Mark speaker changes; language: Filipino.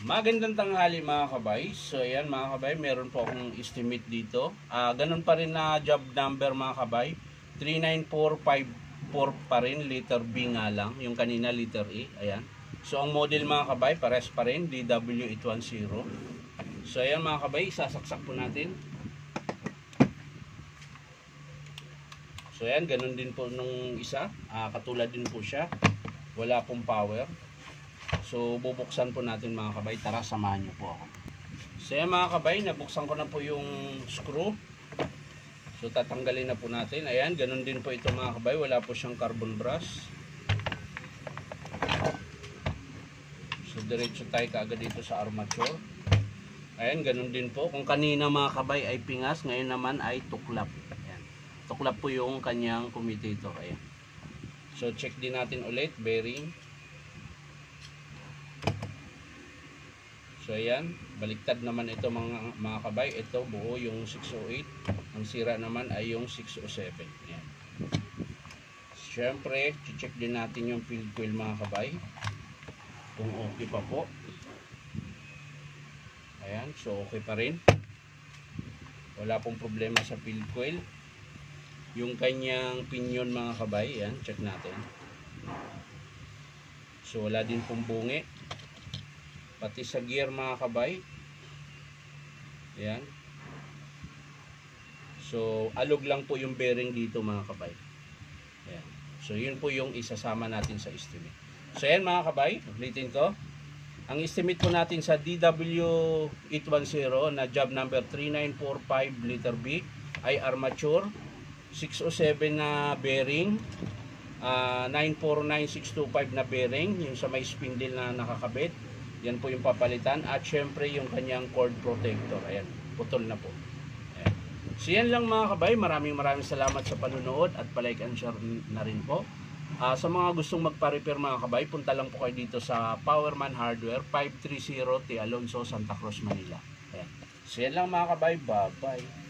Speaker 1: Magandang tanghali mga kabay. So ayan mga kabay, meron po akong estimate dito. Ganun pa rin na job number mga kabay. 39454 pa rin, letter B nga lang. Yung kanina letter A, ayan. So ang model mga kabay, pares pa rin, DW810. So ayan mga kabay, sasaksak po natin. So ayan, ganun din po nung isa. Katulad din po siya. Wala pong power. So bubuksan po natin mga kabay. Tara, samahan niyo po ako. So yan mga kabay, nabuksan ko na po yung screw. So tatanggalin na po natin. Ayan, ganun din po ito mga kabay. Wala po siyang carbon brush. So diretso tayo kaagad dito sa armature. Ayan, ganun din po. Kung kanina mga kabay ay pingas, ngayon naman ay tuklap. Ayan. Tuklap po yung kanyang commutator. Ayan. So check din natin ulit, bearing. So ayan, baliktad naman ito mga kabay. Ito buo yung 608. Ang sira naman ay yung 607. Ayan. Siyempre, check din natin yung field coil mga kabay. Kung okay pa po. Ayan, so okay pa rin. Wala pong problema sa field coil. Yung kanyang pinion mga kabay, ayan, check natin. So wala din pong bungi. Pati sa gear mga kabay. Ayan. So alog lang po yung bearing dito mga kabay. Ayan. So yun po yung isasama natin sa estimate. So ayan mga kabay, ulitin ko. Ang estimate po natin sa DW810 na job number 3945 letter B ay armature, 607 na bearing, 949625 na bearing, yung sa may spindle na nakakabit. Yan po yung papalitan. At syempre yung kanyang cord protector. Ayan, putol na po. Ayan. So yan lang mga kabay. Maraming salamat sa panunood. At palike and share na rin po. Sa mga gustong magpa-repair mga kabay, punta lang po kayo dito sa Powerman Hardware, 530 T. Alonso, Santa Cruz, Manila. Ayan. So yan lang mga kabay. Bye bye.